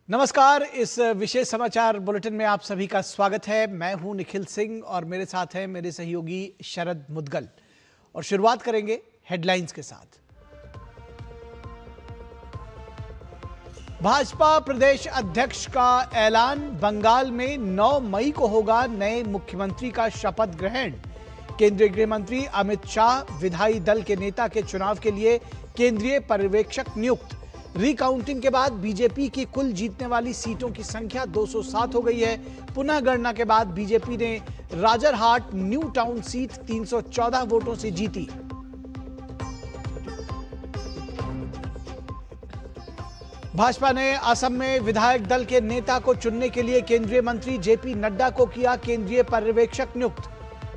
नमस्कार। इस विशेष समाचार बुलेटिन में आप सभी का स्वागत है। मैं हूं निखिल सिंह और मेरे साथ हैं मेरे सहयोगी शरद मुदगल। और शुरुआत करेंगे हेडलाइंस के साथ। भाजपा प्रदेश अध्यक्ष का ऐलान, बंगाल में 9 मई को होगा नए मुख्यमंत्री का शपथ ग्रहण। केंद्रीय गृह मंत्री अमित शाह विधायी दल के नेता के चुनाव के लिए केंद्रीय पर्यवेक्षक नियुक्त। रिकाउंटिंग के बाद बीजेपी की कुल जीतने वाली सीटों की संख्या 207 हो गई है। पुनः गणना के बाद बीजेपी ने राजरहाट न्यू टाउन सीट 314 वोटों से जीती। भाजपा ने असम में विधायक दल के नेता को चुनने के लिए केंद्रीय मंत्री जेपी नड्डा को किया केंद्रीय पर्यवेक्षक नियुक्त।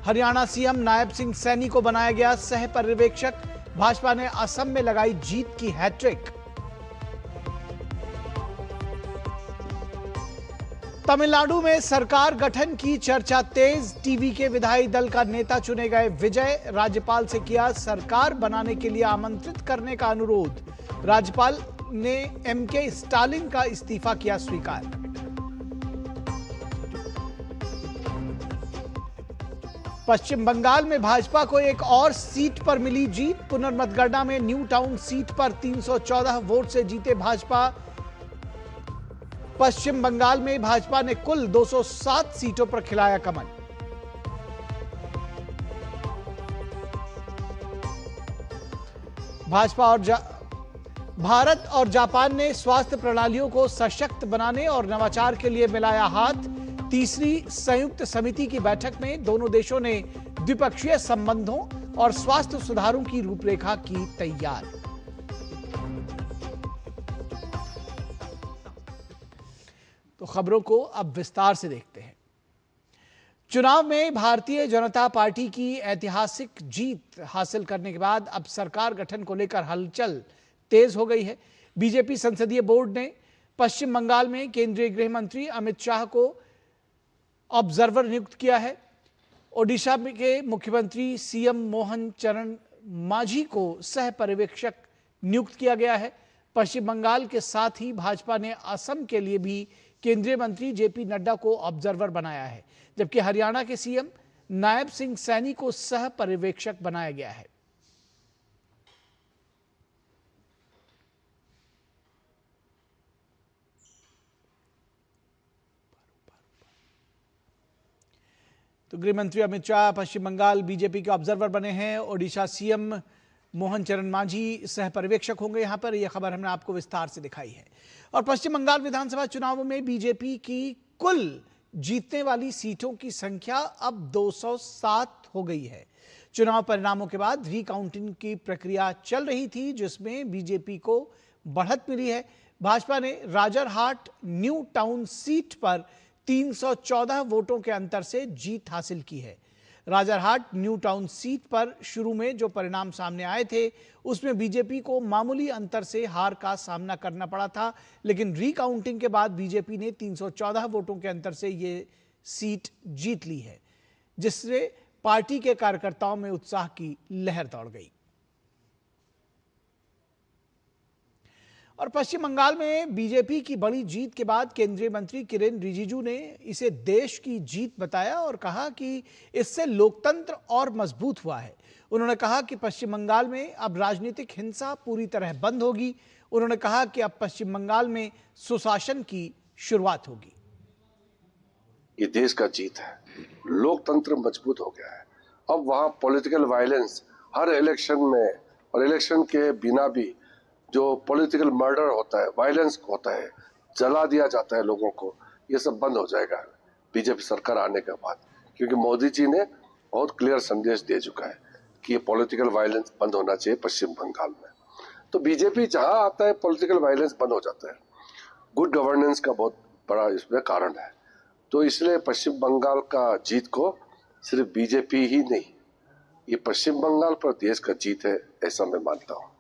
हरियाणा सीएम नायब सिंह सैनी को बनाया गया सह पर्यवेक्षक। भाजपा ने असम में लगाई जीत की हैट्रिक। तमिलनाडु में सरकार गठन की चर्चा तेज। टीवी के विधायी दल का नेता चुने गए विजय। राज्यपाल से किया सरकार बनाने के लिए आमंत्रित करने का अनुरोध। राज्यपाल ने एमके स्टालिन का इस्तीफा किया स्वीकार। पश्चिम बंगाल में भाजपा को एक और सीट पर मिली जीत। पुनर्मतगणना में न्यू टाउन सीट पर 314 वोट से जीते भाजपा। पश्चिम बंगाल में भाजपा ने कुल 207 सीटों पर खिलाया कमल। भारत और जापान ने स्वास्थ्य प्रणालियों को सशक्त बनाने और नवाचार के लिए मिलाया हाथ। तीसरी संयुक्त समिति की बैठक में दोनों देशों ने द्विपक्षीय संबंधों और स्वास्थ्य सुधारों की रूपरेखा की तैयार। तो खबरों को अब विस्तार से देखते हैं। चुनाव में भारतीय जनता पार्टी की ऐतिहासिक जीत हासिल करने के बाद अब सरकार गठन को लेकर हलचल तेज हो गई है। बीजेपी संसदीय बोर्ड ने पश्चिम बंगाल में केंद्रीय गृह मंत्री अमित शाह को ऑब्जर्वर नियुक्त किया है। ओडिशा के मुख्यमंत्री सीएम मोहन चरण मांझी को सह पर्यवेक्षक नियुक्त किया गया है। पश्चिम बंगाल के साथ ही भाजपा ने असम के लिए भी केंद्रीय मंत्री जेपी नड्डा को ऑब्जर्वर बनाया है, जबकि हरियाणा के सीएम नायब सिंह सैनी को सह पर्यवेक्षक बनाया गया है। तो गृह मंत्री अमित शाह पश्चिम बंगाल बीजेपी के ऑब्जर्वर बने हैं। ओडिशा सीएम मोहन चरण मांझी सह पर्यवेक्षक होंगे। यहां पर यह खबर हमने आपको विस्तार से दिखाई है। और पश्चिम बंगाल विधानसभा चुनावों में बीजेपी की कुल जीतने वाली सीटों की संख्या अब 207 हो गई है। चुनाव परिणामों के बाद रिकाउंटिंग की प्रक्रिया चल रही थी, जिसमें बीजेपी को बढ़त मिली है। भाजपा ने राजरहाट न्यू टाउन सीट पर 314 वोटों के अंतर से जीत हासिल की है। राजरहाट न्यू टाउन सीट पर शुरू में जो परिणाम सामने आए थे, उसमें बीजेपी को मामूली अंतर से हार का सामना करना पड़ा था, लेकिन रिकाउंटिंग के बाद बीजेपी ने 314 वोटों के अंतर से ये सीट जीत ली है, जिससे पार्टी के कार्यकर्ताओं में उत्साह की लहर दौड़ गई। और पश्चिम बंगाल में बीजेपी की बड़ी जीत के बाद केंद्रीय मंत्री किरेन रिजिजू ने इसे देश की जीत बताया और कहा कि इससे लोकतंत्र और मजबूत हुआ है। उन्होंने कहा कि पश्चिम बंगाल में अब राजनीतिक हिंसा पूरी तरह बंद होगी। उन्होंने कहा कि अब पश्चिम बंगाल में सुशासन की शुरुआत होगी। ये देश का जीत है, लोकतंत्र मजबूत हो गया है। अब वहां पॉलिटिकल वायलेंस हर इलेक्शन में और इलेक्शन के बिना भी जो पॉलिटिकल मर्डर होता है, वायलेंस होता है, जला दिया जाता है लोगों को, ये सब बंद हो जाएगा बीजेपी सरकार आने के बाद, क्योंकि मोदी जी ने बहुत क्लियर संदेश दे चुका है कि ये पॉलिटिकल वायलेंस बंद होना चाहिए पश्चिम बंगाल में। तो बीजेपी जहां आता है पॉलिटिकल वायलेंस बंद हो जाता है। गुड गवर्नेंस का बहुत बड़ा इसमें कारण है। तो इसलिए पश्चिम बंगाल का जीत को सिर्फ बीजेपी ही नहीं, ये पश्चिम बंगाल पर देश का जीत है, ऐसा मैं मानता हूँ।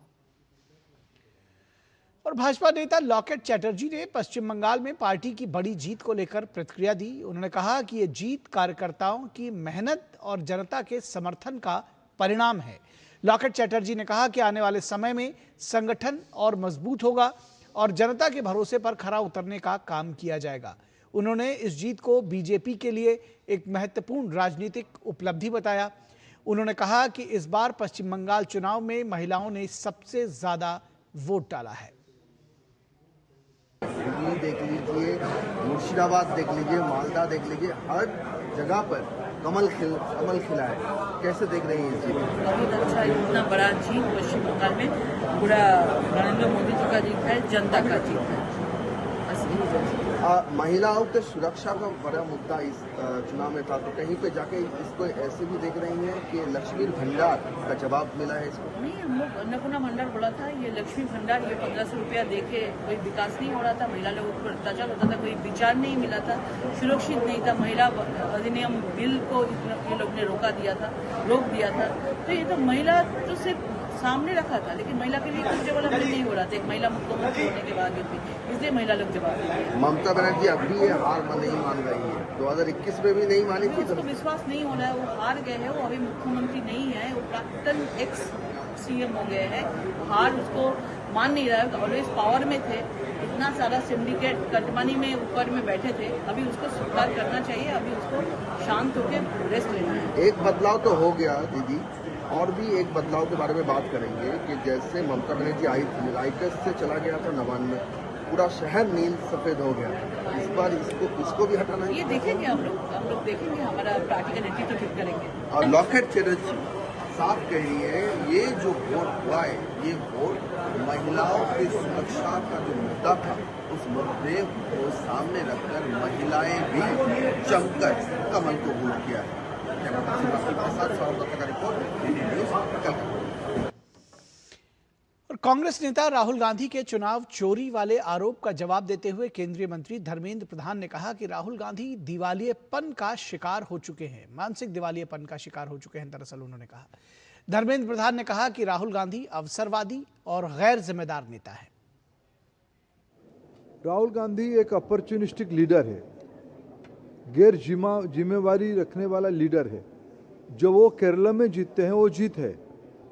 और भाजपा नेता लॉकेट चैटर्जी ने पश्चिम बंगाल में पार्टी की बड़ी जीत को लेकर प्रतिक्रिया दी। उन्होंने कहा कि यह जीत कार्यकर्ताओं की मेहनत और जनता के समर्थन का परिणाम है। लॉकेट चैटर्जी ने कहा कि आने वाले समय में संगठन और मजबूत होगा। और जनता के भरोसे पर खरा उतरने का काम किया जाएगा। उन्होंने इस जीत को बीजेपी के लिए एक महत्वपूर्ण राजनीतिक उपलब्धि बताया। उन्होंने कहा कि इस बार पश्चिम बंगाल चुनाव में महिलाओं ने सबसे ज्यादा वोट डाला है। दिल्ली देख लीजिए, मुर्शिदाबाद देख लीजिए, मालदा देख लीजिए, हर जगह पर कमल खिला है। कैसे देख रही हैं जी? बहुत अच्छा, इतना बड़ा जीत पश्चिम बंगाल में पूरा नरेंद्र मोदी जी का जीत है, जनता का जीत है। महिलाओं के सुरक्षा का बड़ा मुद्दा इस चुनाव में था, तो कहीं पे जाके इसको ऐसे भी देख रही हैं कि लक्ष्मी भंडार का जवाब मिला है इसको? नहीं, हम लोग अन्नपूर्णा भंडार बोला था, ये लक्ष्मी भंडार, ये 1500 रुपया दे के कोई विकास नहीं हो रहा था, महिला लोगों पर अत्याचार होता था, कोई विचार नहीं मिला था, सुरक्षित नहीं था। महिला अधिनियम बिल को ये लोग ने रोक दिया था। तो ये तो महिला तो सिर्फ सामने रखा था, लेकिन महिला के लिए कुछ डेवलपमेंट नहीं हो रहा था। एक महिला मुख्यमंत्री होने के बाद भी, इसलिए महिला लोग जवाब देते। ममता बनर्जी अब भी ये हार नहीं मान रही है, 2021 में भी नहीं मानी थी। उसको विश्वास नहीं हो रहा है, वो हार गए हैं, वो अभी मुख्यमंत्री नहीं है, वो प्राक्तन एक्स सीएम हो गए हैं। हार उसको मान नहीं रहा है, ऑलवेज पावर में थे, इतना सारा सिंडिकेट कटमानी में ऊपर में बैठे थे। अभी उसको स्वीकार करना चाहिए, अभी उसको शांत होकर रेस्ट लेना है। एक बदलाव तो हो गया दीदी, और भी एक बदलाव के बारे में बात करेंगे कि जैसे ममता बनर्जी आई थी, राइकस से चला गया था नवान में, पूरा शहर नील सफेद हो गया। इस बार इसको भी हटाना है। ये देखेंगे हम लोग देखेंगे, हमारा पार्टी का नेतृत्व ठीक करेंगे। और लॉकेट चैटर्जी साफ कह रही है, ये जो वोट हुआ है, ये वोट महिलाओं की सुरक्षा का जो मुद्दा था, उस मुद्दे को सामने रखकर महिलाएं भी जमकर कमल को वोट किया है। और कांग्रेस नेता राहुल गांधी के चुनाव चोरी वाले आरोप का जवाब देते हुए केंद्रीय मंत्री धर्मेंद्र प्रधान ने कहा कि राहुल गांधी दिवालियेपन का शिकार हो चुके हैं, मानसिक दिवालियेपन का शिकार हो चुके हैं। दरअसल उन्होंने कहा, धर्मेंद्र प्रधान ने कहा कि राहुल गांधी अवसरवादी और गैर जिम्मेदार नेता है। राहुल गांधी एक अपॉर्चुनिस्टिक लीडर है, गैर जिम्मेवारी रखने वाला लीडर है। जो वो केरला में जीतते हैं वो जीत है।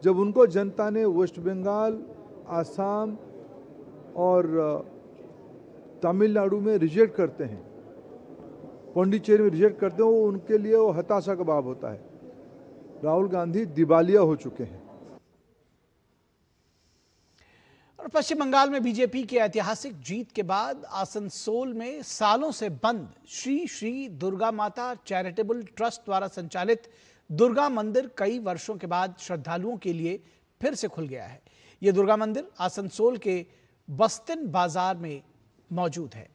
जब उनको जनता ने वेस्ट बंगाल, आसाम और तमिलनाडु में रिजेक्ट करते हैं, पौंडीचेरी में रिजेक्ट करते हैं, वो उनके लिए वो हताशा का भाव होता है। राहुल गांधी दिवालिया हो चुके हैं। और पश्चिम बंगाल में बीजेपी की ऐतिहासिक जीत के बाद आसनसोल में सालों से बंद श्री श्री दुर्गा माता चैरिटेबल ट्रस्ट द्वारा संचालित दुर्गा मंदिर कई वर्षों के बाद श्रद्धालुओं के लिए फिर से खुल गया है। यह दुर्गा मंदिर आसनसोल के बस्तिन बाजार में मौजूद है।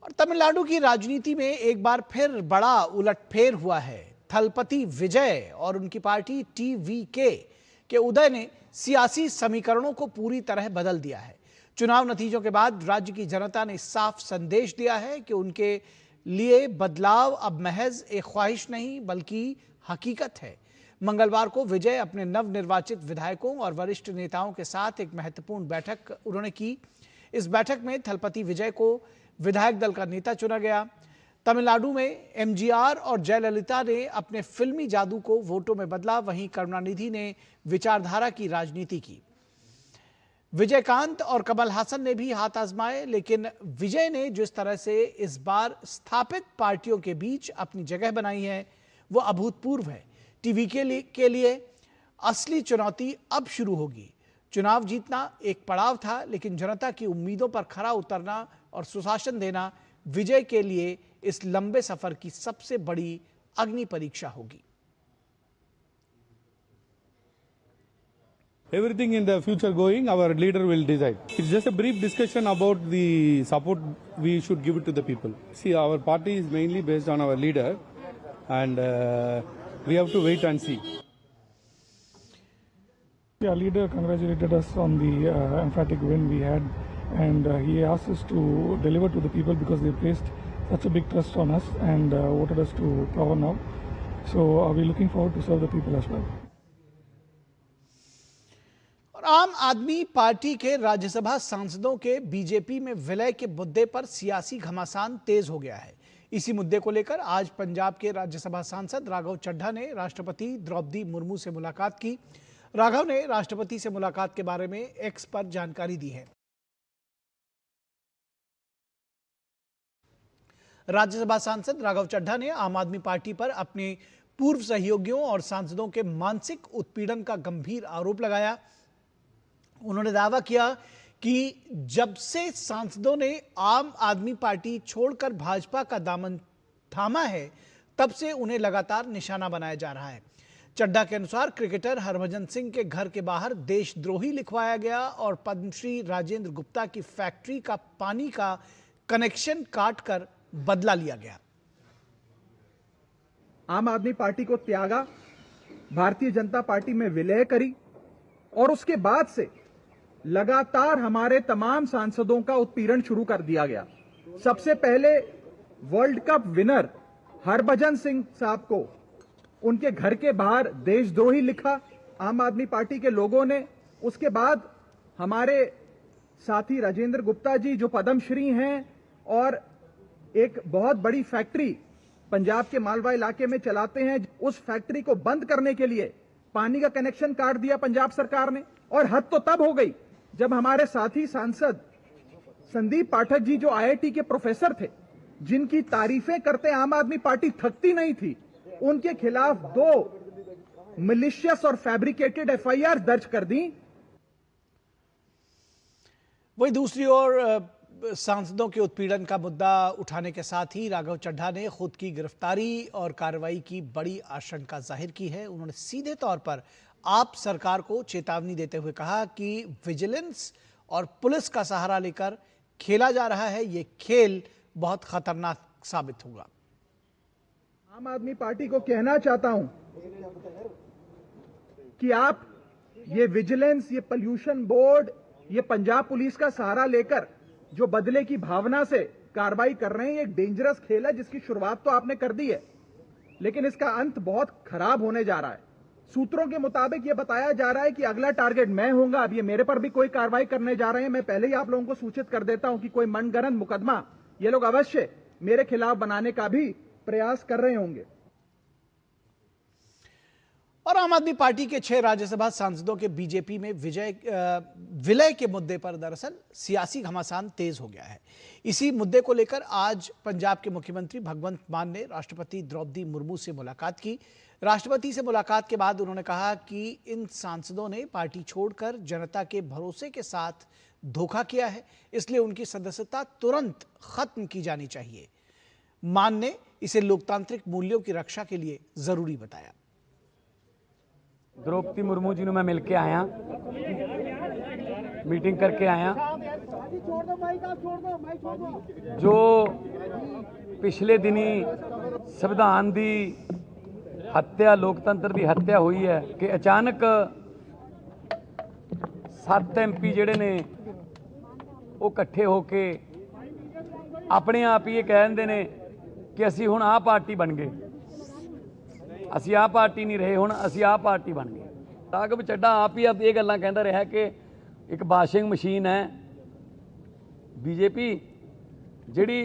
और तमिलनाडु की राजनीति में एक बार फिर बड़ा उलटफेर हुआ है। थलपति विजय और उनकी पार्टी टीवीके के उदय ने सियासी समीकरणों को पूरी तरह बदल दिया है। चुनाव नतीजों के बाद राज्य की जनता ने साफ संदेश दिया है कि उनके लिए बदलाव अब महज एक ख्वाहिश नहीं बल्कि हकीकत है। मंगलवार को विजय अपने नवनिर्वाचित विधायकों और वरिष्ठ नेताओं के साथ एक महत्वपूर्ण बैठक उन्होंने की। इस बैठक में थलपति विजय को विधायक दल का नेता चुना गया। तमिलनाडु में एमजीआर और जयललिता ने अपने फिल्मी जादू को वोटों में बदला, वहीं करुणानिधि ने विचारधारा की राजनीति की। विजयकांत और कमल हासन ने भी हाथ आजमाए, लेकिन विजय ने जिस तरह से इस बार स्थापित पार्टियों के बीच अपनी जगह बनाई है वो अभूतपूर्व है। टीवी के लिए असली चुनौती अब शुरू होगी। चुनाव जीतना एक पड़ाव था, लेकिन जनता की उम्मीदों पर खरा उतरना और सुशासन देना विजय के लिए इस लंबे सफर की सबसे बड़ी अग्नि परीक्षा होगी। Everything in the future going, our leader will decide. It's just a brief discussion about the support we should give it to the people. See, our party is mainly based on our leader, and we have to wait and see. Our leader congratulated us on the emphatic win we had, and he asked us to deliver to the people because they placed such a big trust on us and voted us to power now. So we're looking forward to serve the people as well. और आम आदमी party के राज्यसभा सांसदों के BJP में विलय के मुद्दे पर सियासी घमासान तेज हो गया है। इसी मुद्दे को लेकर आज पंजाब के राज्यसभा सांसद राघव चड्ढा ने राष्ट्रपति द्रौपदी मुर्मू से मुलाकात की। राघव ने राष्ट्रपति से मुलाकात के बारे में एक्स पर जानकारी दी है। राज्यसभा सांसद राघव चड्ढा ने आम आदमी पार्टी पर अपने पूर्व सहयोगियों और सांसदों के मानसिक उत्पीड़न का गंभीर आरोप लगाया। उन्होंने दावा किया कि जब से सांसदों ने आम आदमी पार्टी छोड़कर भाजपा का दामन थामा है, तब से उन्हें लगातार निशाना बनाया जा रहा है। चड्ढा के अनुसार क्रिकेटर हरभजन सिंह के घर के बाहर देशद्रोही लिखवाया गया और पद्मश्री राजेंद्र गुप्ता की फैक्ट्री का पानी का कनेक्शन काटकर बदला लिया गया। आम आदमी पार्टी को त्यागा, भारतीय जनता पार्टी में विलय करी और उसके बाद से लगातार हमारे तमाम सांसदों का उत्पीड़न शुरू कर दिया गया। सबसे पहले world cup winner Harbhajan Singh साहब को उनके घर के बाहर देशद्रोही लिखा आम आदमी पार्टी के लोगों ने। उसके बाद हमारे साथी राजेंद्र गुप्ता जी जो पद्मश्री हैं और एक बहुत बड़ी फैक्ट्री पंजाब के मालवा इलाके में चलाते हैं, उस फैक्ट्री को बंद करने के लिए पानी का कनेक्शन काट दिया पंजाब सरकार ने। और हद तो तब हो गई जब हमारे साथी सांसद संदीप पाठक जी जो IIT के प्रोफेसर थे, जिनकी तारीफें करते आम आदमी पार्टी थकती नहीं थी, उनके खिलाफ 2 मिलिशियस और फैब्रिकेटेड FIR दर्ज कर दी। वही दूसरी ओर सांसदों के उत्पीड़न का मुद्दा उठाने के साथ ही राघव चड्ढा ने खुद की गिरफ्तारी और कार्रवाई की बड़ी आशंका जाहिर की है। उन्होंने सीधे तौर पर आप सरकार को चेतावनी देते हुए कहा कि विजिलेंस और पुलिस का सहारा लेकर खेला जा रहा है, ये खेल बहुत खतरनाक साबित होगा। आम आदमी पार्टी को कहना चाहता हूं कि आप ये विजिलेंस, ये पोल्यूशन बोर्ड, ये पंजाब पुलिस का सहारा लेकर जो बदले की भावना से कार्रवाई कर रहे हैं, ये एक डेंजरस खेल है जिसकी शुरुआत तो आपने कर दी है, लेकिन इसका अंत बहुत खराब होने जा रहा है। सूत्रों के मुताबिक ये बताया जा रहा है कि अगला टारगेट मैं होऊंगा। अब ये मेरे पर भी कोई कार्रवाई करने जा रहे हैं। मैं पहले ही आप लोगों को सूचित कर देता हूं कि कोई मनगढ़ंत मुकदमा ये लोग अवश्य मेरे खिलाफ बनाने का भी प्रयास कर रहे होंगे। और आम आदमी पार्टी के 6 राज्यसभा सांसदों के बीजेपी में विलय के मुद्दे पर दरअसल सियासी घमासान तेज हो गया है। इसी मुद्दे को लेकर आज पंजाब के मुख्यमंत्री भगवंत मान ने राष्ट्रपति द्रौपदी मुर्मू से मुलाकात की। राष्ट्रपति से मुलाकात के बाद उन्होंने कहा कि इन सांसदों ने पार्टी छोड़कर जनता के भरोसे के साथ धोखा किया है, इसलिए उनकी सदस्यता तुरंत खत्म की जानी चाहिए। मान ने इसे लोकतांत्रिक मूल्यों की रक्षा के लिए जरूरी बताया। द्रौपदी मुर्मू जी ने मैं मिल के आया, मीटिंग करके आया। जो पिछले दिनी संविधान की हत्या, लोकतंत्र की हत्या हुई है कि अचानक 7 MP जिहड़े ने वो इकट्ठे होके अपने आप ही ये कह दिंदे ने कि असीं हुण आह पार्टी बन गए, असीं आह पार्टी नहीं रहे, हुण असीं आह पार्टी बन गए। राघव चड्ढा आप ही ये गल्लां कहंदा रहा कि एक वाशिंग मशीन है बीजेपी जिहड़ी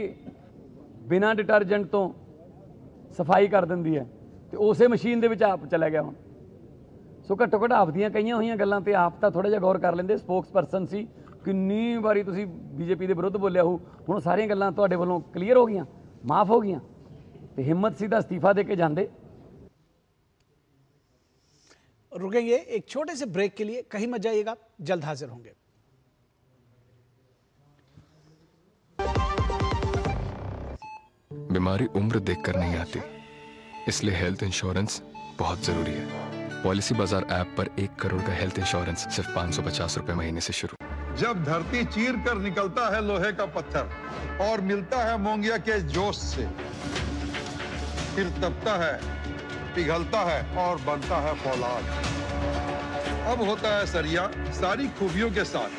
बिना डिटर्जेंट तो सफाई कर दिंदी है, तो उस मशीन दे विच आप चला गया हुण। सो घट्टो घट्ट आप दीयां कईयां होईयां गल्लां ते आप तां थोड़ा जिहा गौर कर लेंदे। स्पोक्स परसन सी, किन्नी वारी तुसीं बीजेपी के विरुद्ध बोलिया हो, हुण सारियां गल्लां तुहाडे वल्लों क्लीयर हो गईयां, माफ़ हो गईयां, ते हिम्मत सी तां अस्तीफा दे के जांदे। रुकेंगे एक छोटे से ब्रेक के लिए, कहीं मत जाइएगा, जल्द हाजिर होंगे। बीमारी उम्र देखकर नहीं आती, इसलिए हेल्थ इंश्योरेंस बहुत जरूरी है। पॉलिसी बाजार ऐप पर 1 करोड़ का हेल्थ इंश्योरेंस सिर्फ 550 रुपए महीने से शुरू। जब धरती चीर कर निकलता है लोहे का पत्थर और मिलता है मोंगिया के जोश से, फिर तपता है, पिघलता है और बनता है फौलाद। अब होता है सरिया सारी खूबियों के साथ।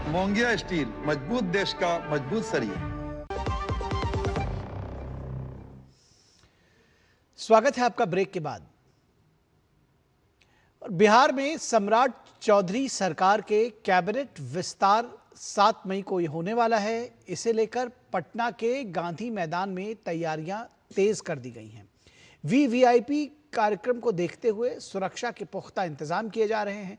मोंगिया स्टील, मजबूत देश का मजबूत सरिया। स्वागत है आपका ब्रेक के बाद। और बिहार में सम्राट चौधरी सरकार के कैबिनेट विस्तार 7 मई को ये होने वाला है। इसे लेकर पटना के गांधी मैदान में तैयारियां तेज कर दी गई हैं। वीवीआईपी कार्यक्रम को देखते हुए सुरक्षा के पुख्ता इंतजाम किए जा रहे हैं।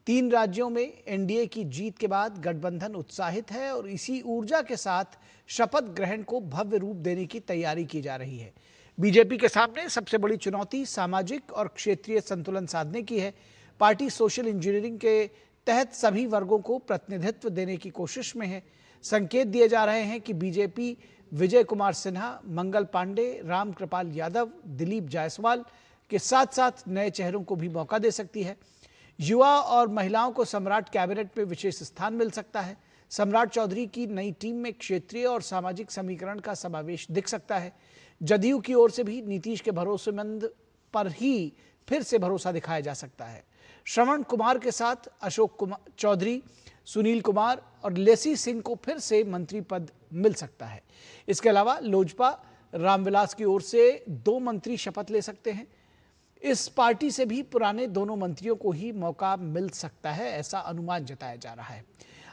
3 राज्यों में एनडीए की जीत के बाद गठबंधन उत्साहित है और इसी ऊर्जा के साथ शपथ ग्रहण को भव्य रूप देने की तैयारी की जा रही है। बीजेपी के सामने सबसे बड़ी चुनौती सामाजिक और क्षेत्रीय संतुलन साधने की है। पार्टी सोशल इंजीनियरिंग के तहत सभी वर्गों को प्रतिनिधित्व देने की कोशिश में है। संकेत दिए जा रहे हैं कि बीजेपी विजय कुमार सिन्हा, मंगल पांडे, राम कृपाल यादव, दिलीप जायसवाल के साथ साथ नए चेहरों को भी मौका दे सकती है। युवा और महिलाओं को सम्राट कैबिनेट में विशेष स्थान मिल सकता है। सम्राट चौधरी की नई टीम में क्षेत्रीय और सामाजिक समीकरण का समावेश दिख सकता है। जदयू की ओर से भी नीतीश के भरोसेमंद पर ही फिर से भरोसा दिखाया जा सकता है। श्रवण कुमार के साथ अशोक कुमार चौधरी, सुनील कुमार और लेसी सिंह को फिर से मंत्री पद मिल सकता है। इसके अलावा लोजपा रामविलास की ओर से 2 मंत्री शपथ ले सकते हैं। इस पार्टी से भी पुराने दोनों मंत्रियों को ही मौका मिल सकता है, ऐसा अनुमान जताया जा रहा है।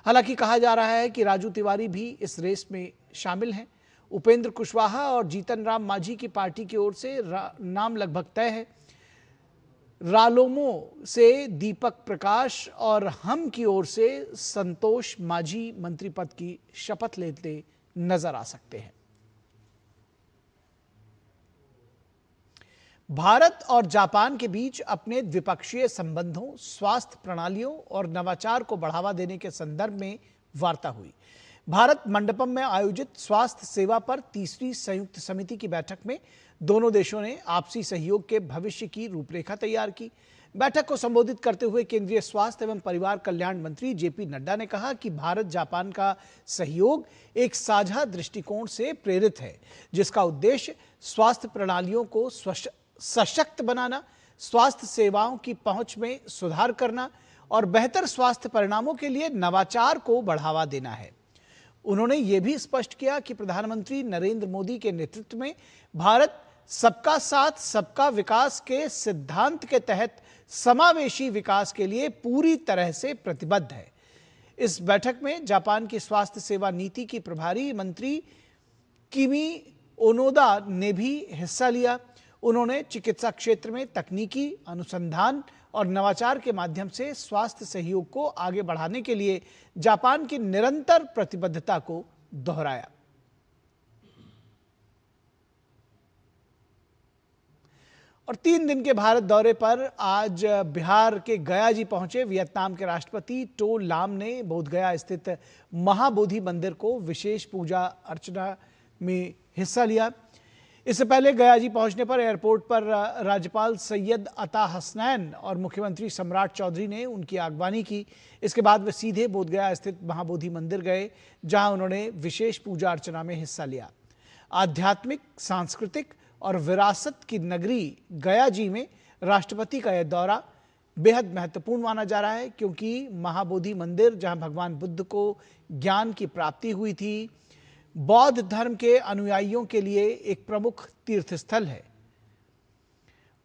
हालांकि कहा जा रहा है कि राजू तिवारी भी इस रेस में शामिल हैं। उपेंद्र कुशवाहा और जीतन राम मांझी की पार्टी की ओर से नाम लगभग तय है। रालोमो से दीपक प्रकाश और हम की ओर से संतोष मांझी मंत्री पद की शपथ लेते नजर आ सकते हैं। भारत और जापान के बीच अपने द्विपक्षीय संबंधों, स्वास्थ्य प्रणालियों और नवाचार को बढ़ावा देने के संदर्भ में वार्ता हुई। भारत मंडपम में आयोजित स्वास्थ्य सेवा पर 3री संयुक्त समिति की बैठक में दोनों देशों ने आपसी सहयोग के भविष्य की रूपरेखा तैयार की। बैठक को संबोधित करते हुए केंद्रीय स्वास्थ्य एवं परिवार कल्याण मंत्री जेपी नड्डा ने कहा कि भारत जापान का सहयोग एक साझा दृष्टिकोण से प्रेरित है, जिसका उद्देश्य स्वास्थ्य प्रणालियों को सशक्त बनाना, स्वास्थ्य सेवाओं की पहुंच में सुधार करना और बेहतर स्वास्थ्य परिणामों के लिए नवाचार को बढ़ावा देना है। उन्होंने ये भी स्पष्ट किया कि प्रधानमंत्री नरेंद्र मोदी के नेतृत्व में भारत सबका साथ सबका विकास के सिद्धांत के तहत समावेशी विकास के लिए पूरी तरह से प्रतिबद्ध है। इस बैठक में जापान की स्वास्थ्य सेवा नीति की प्रभारी मंत्री किमी ओनोदा ने भी हिस्सा लिया। उन्होंने चिकित्सा क्षेत्र में तकनीकी अनुसंधान और नवाचार के माध्यम से स्वास्थ्य सहयोग को आगे बढ़ाने के लिए जापान की निरंतर प्रतिबद्धता को दोहराया। और 3 दिन के भारत दौरे पर आज बिहार के गया जी पहुंचे वियतनाम के राष्ट्रपति टो लाम ने बोधगया स्थित महाबोधि मंदिर को विशेष पूजा अर्चना में हिस्सा लिया। इससे पहले गया जी पहुंचने पर एयरपोर्ट पर राज्यपाल सैयद अता हसनैन और मुख्यमंत्री सम्राट चौधरी ने उनकी आगवानी की। इसके बाद वे सीधे बोधगया स्थित महाबोधि मंदिर गए, जहां उन्होंने विशेष पूजा अर्चना में हिस्सा लिया। आध्यात्मिक, सांस्कृतिक और विरासत की नगरी गया जी में राष्ट्रपति का यह दौरा बेहद महत्वपूर्ण माना जा रहा है, क्योंकि महाबोधि मंदिर, जहां भगवान बुद्ध को ज्ञान की प्राप्ति हुई थी, बौद्ध धर्म के अनुयायियों के लिए एक प्रमुख तीर्थस्थल है।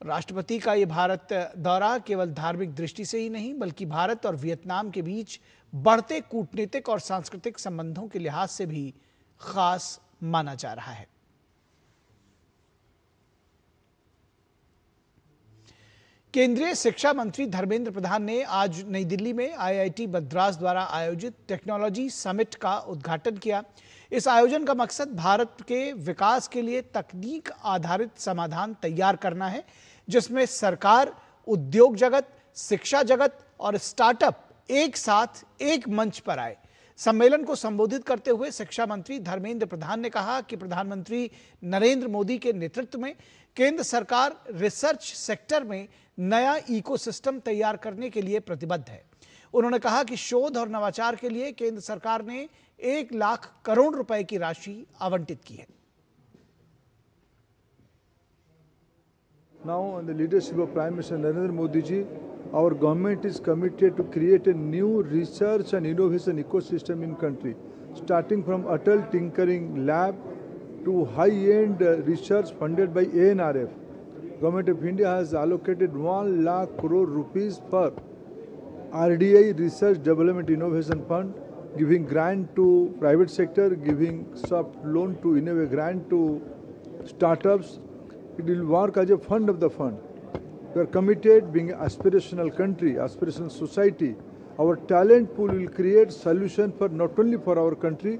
राष्ट्रपति का यह भारत दौरा केवल धार्मिक दृष्टि से ही नहीं, बल्कि भारत और वियतनाम के बीच बढ़ते कूटनीतिक और सांस्कृतिक संबंधों के लिहाज से भी खास माना जा रहा है। केंद्रीय शिक्षा मंत्री धर्मेंद्र प्रधान ने आज नई दिल्ली में आईआईटी मद्रास द्वारा आयोजित टेक्नोलॉजी समिट का उद्घाटन किया। इस आयोजन का मकसद भारत के विकास के लिए तकनीक आधारित समाधान तैयार करना है, जिसमें सरकार, उद्योग जगत, शिक्षा जगत और स्टार्टअप एक साथ एक मंच पर आए। सम्मेलन को संबोधित करते हुए शिक्षा मंत्री धर्मेंद्र प्रधान ने कहा कि प्रधानमंत्री नरेंद्र मोदी के नेतृत्व में केंद्र सरकार रिसर्च सेक्टर में नया इकोसिस्टम तैयार करने के लिए प्रतिबद्ध है। उन्होंने कहा कि शोध और नवाचार के लिए केंद्र सरकार ने 1 लाख करोड़ रुपए की राशि आवंटित की है। Now, on the leadership of Prime Minister Narendra Modi ji, our government is committed to create a new research and innovation ecosystem in country, starting from Atal Tinkering Lab to high-end research funded by ANRF. Government of India has allocated 1 lakh crore rupees for RDI Research Development Innovation Fund giving grant to private sector, giving soft loan to, in a way, grant to startups. It will work as a fund of the fund. We are committed, being an aspirational country, aspirational society. Our talent pool will create solution for not only for our country,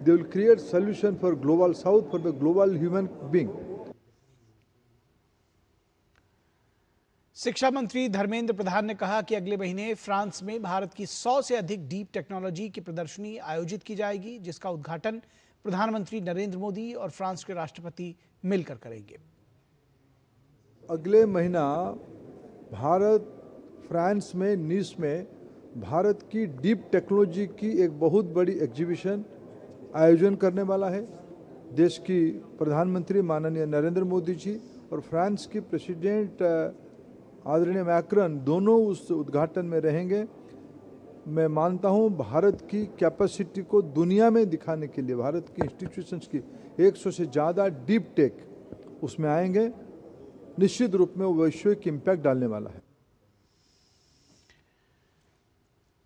they will create solution for global south, for the global human being. शिक्षा मंत्री धर्मेंद्र प्रधान ने कहा कि अगले महीने France में भारत की 100 से अधिक डीप टेक्नोलॉजी की प्रदर्शनी आयोजित की जाएगी, जिसका उद्घाटन प्रधानमंत्री नरेंद्र मोदी और फ्रांस के राष्ट्रपति मिलकर करेंगे। अगले महीना भारत फ्रांस में नीस में भारत की डीप टेक्नोलॉजी की एक बहुत बड़ी एग्जीबिशन आयोजन करने वाला है। देश की प्रधानमंत्री माननीय नरेंद्र मोदी जी और फ्रांस की प्रेसिडेंट आदरणीय मैक्रॉन दोनों उस उद्घाटन में रहेंगे। मैं मानता हूं भारत की कैपेसिटी को दुनिया में दिखाने के लिए भारत की इंस्टीट्यूशंस की 100 से ज़्यादा डीप टेक उसमें आएंगे। निश्चित रूप में वो वैश्विक इम्पैक्ट डालने वाला है।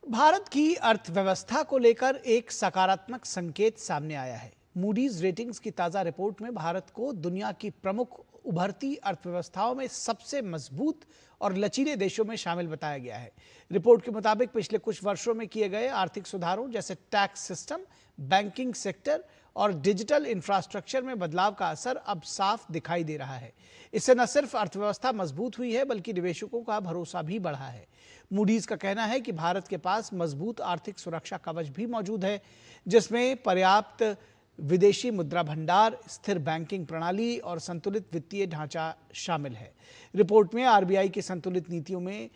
भारत की अर्थव्यवस्था को लेकर एक सकारात्मक संकेत सामने आया है। मूडीज रेटिंग्स की ताज़ा रिपोर्ट में भारत को दुनिया की प्रमुख उभरती अर्थव्यवस्थाओं में सबसे मजबूत और लचीले देशों में शामिल बताया गया है। रिपोर्ट के मुताबिक पिछले कुछ वर्षों में किए गए आर्थिक सुधारों जैसे टैक्स सिस्टम, बैंकिंग सेक्टर और डिजिटल इंफ्रास्ट्रक्चर में बदलाव का असर अब साफ दिखाई दे रहा है। इससे न सिर्फ अर्थव्यवस्था मजबूत हुई है बल्कि निवेशकों का भरोसा भी बढ़ा है। मूडीज का कहना है कि भारत के पास मजबूत आर्थिक सुरक्षा कवच भी मौजूद है, जिसमें पर्याप्त विदेशी मुद्रा भंडार, स्थिर बैंकिंग प्रणाली और संतुलित वित्तीय ढांचा शामिल है। रिपोर्ट में आरबीआई की संतुलित नीतियों में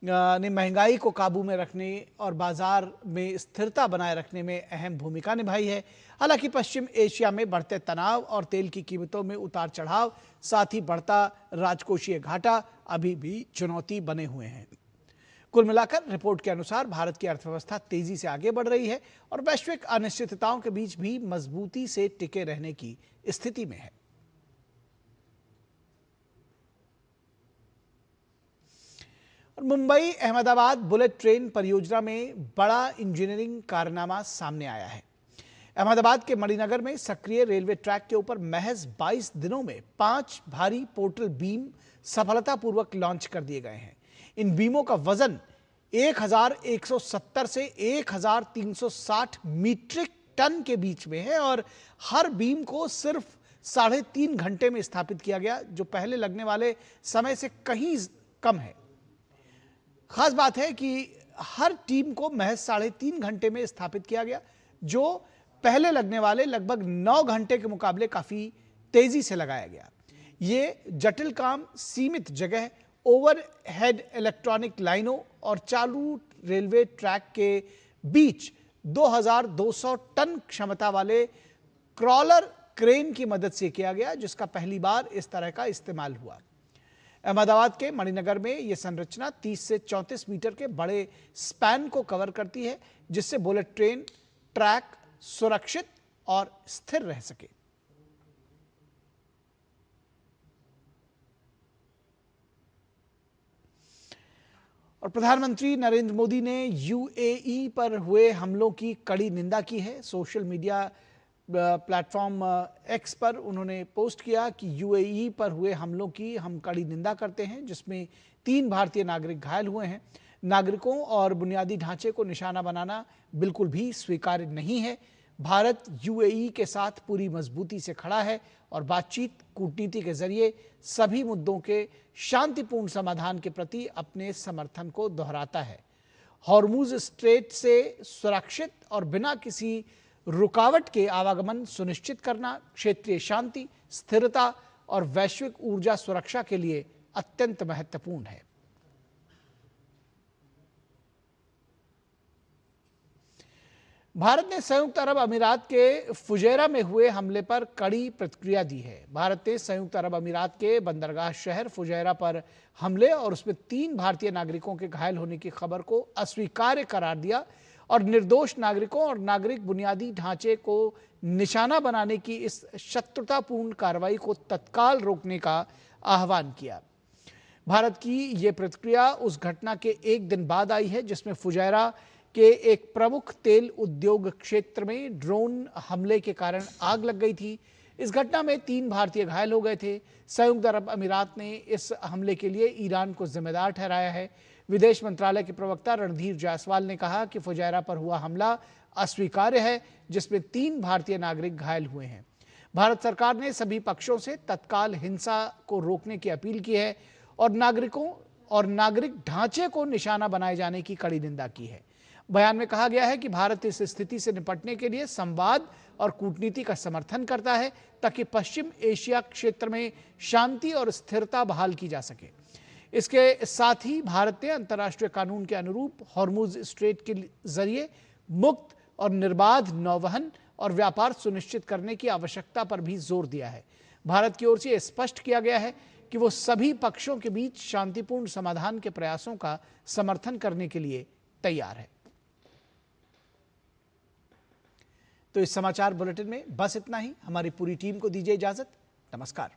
ने महंगाई को काबू में रखने और बाजार में स्थिरता बनाए रखने में अहम भूमिका निभाई है। हालांकि पश्चिम एशिया में बढ़ते तनाव और तेल की कीमतों में उतार चढ़ाव, साथ ही बढ़ता राजकोषीय घाटा अभी भी चुनौती बने हुए हैं। कुल मिलाकर रिपोर्ट के अनुसार भारत की अर्थव्यवस्था तेजी से आगे बढ़ रही है और वैश्विक अनिश्चितताओं के बीच भी मजबूती से टिके रहने की स्थिति में है। और मुंबई अहमदाबाद बुलेट ट्रेन परियोजना में बड़ा इंजीनियरिंग कारनामा सामने आया है। अहमदाबाद के मणिनगर में सक्रिय रेलवे ट्रैक के ऊपर महज 22 दिनों में 5 भारी पोर्टल बीम सफलतापूर्वक लॉन्च कर दिए गए हैं। इन बीमों का वजन 1170 से 1360 मीट्रिक टन के बीच में है और हर बीम को सिर्फ 3.5 घंटे में स्थापित किया गया, जो पहले लगने वाले समय से कहीं कम है। खास बात है कि हर टीम को महज 3.5 घंटे में स्थापित किया गया, जो पहले लगने वाले लगभग 9 घंटे के मुकाबले काफी तेजी से लगाया गया। ये जटिल काम सीमित जगह, ओवरहेड इलेक्ट्रॉनिक लाइनों और चालू रेलवे ट्रैक के बीच 2200 टन क्षमता वाले क्रॉलर क्रेन की मदद से किया गया, जिसका पहली बार इस तरह का इस्तेमाल हुआ। अहमदाबाद के मणिनगर में यह संरचना 30 से 34 मीटर के बड़े स्पैन को कवर करती है, जिससे बुलेट ट्रेन ट्रैक सुरक्षित और स्थिर रह सके। और प्रधानमंत्री नरेंद्र मोदी ने यूएई पर हुए हमलों की कड़ी निंदा की है। सोशल मीडिया प्लेटफॉर्म एक्स पर उन्होंने पोस्ट किया कि यूएई पर हुए हमलों की हम कड़ी निंदा करते हैं, जिसमें 3 भारतीय नागरिक घायल हुए हैं। नागरिकों और बुनियादी ढांचे को निशाना बनाना बिल्कुल भी स्वीकार्य नहीं है। भारत यूएई के साथ पूरी मजबूती से खड़ा है और बातचीत, कूटनीति के जरिए सभी मुद्दों के शांतिपूर्ण समाधान के प्रति अपने समर्थन को दोहराता है। हॉर्मुज स्ट्रेट से सुरक्षित और बिना किसी रुकावट के आवागमन सुनिश्चित करना क्षेत्रीय शांति, स्थिरता और वैश्विक ऊर्जा सुरक्षा के लिए अत्यंत महत्वपूर्ण है। भारत ने संयुक्त अरब अमीरात के फुजैरा में हुए हमले पर कड़ी प्रतिक्रिया दी है। भारत ने संयुक्त अरब अमीरात के बंदरगाह शहर फुजैरा पर हमले और उसमें 3 भारतीय नागरिकों के घायल होने की खबर को अस्वीकार्य करार दिया और निर्दोष नागरिकों और नागरिक बुनियादी ढांचे को निशाना बनाने की इस शत्रुतापूर्ण कार्रवाई को तत्काल रोकने का आह्वान किया। भारत की यह प्रतिक्रिया उस घटना के 1 दिन बाद आई है जिसमें फुजैरा के एक प्रमुख तेल उद्योग क्षेत्र में ड्रोन हमले के कारण आग लग गई थी। इस घटना में 3 भारतीय घायल हो गए थे। संयुक्त अरब अमीरात ने इस हमले के लिए ईरान को जिम्मेदार ठहराया है। विदेश मंत्रालय के प्रवक्ता रणधीर जायसवाल ने कहा कि फुजैरा पर हुआ हमला अस्वीकार्य है, जिसमें 3 भारतीय नागरिक घायल हुए हैं। भारत सरकार ने सभी पक्षों से तत्काल हिंसा को रोकने की अपील की है और नागरिक ढांचे को निशाना बनाए जाने की कड़ी निंदा की है। बयान में कहा गया है कि भारत इस स्थिति से निपटने के लिए संवाद और कूटनीति का समर्थन करता है ताकि पश्चिम एशिया क्षेत्र में शांति और स्थिरता बहाल की जा सके। इसके साथ ही भारत ने अंतर्राष्ट्रीय कानून के अनुरूप हॉर्मुज स्ट्रेट के जरिए मुक्त और निर्बाध नौवहन और व्यापार सुनिश्चित करने की आवश्यकता पर भी जोर दिया है। भारत की ओर से स्पष्ट किया गया है कि वो सभी पक्षों के बीच शांतिपूर्ण समाधान के प्रयासों का समर्थन करने के लिए तैयार है। तो इस समाचार बुलेटिन में बस इतना ही। हमारी पूरी टीम को दीजिए इजाजत। नमस्कार।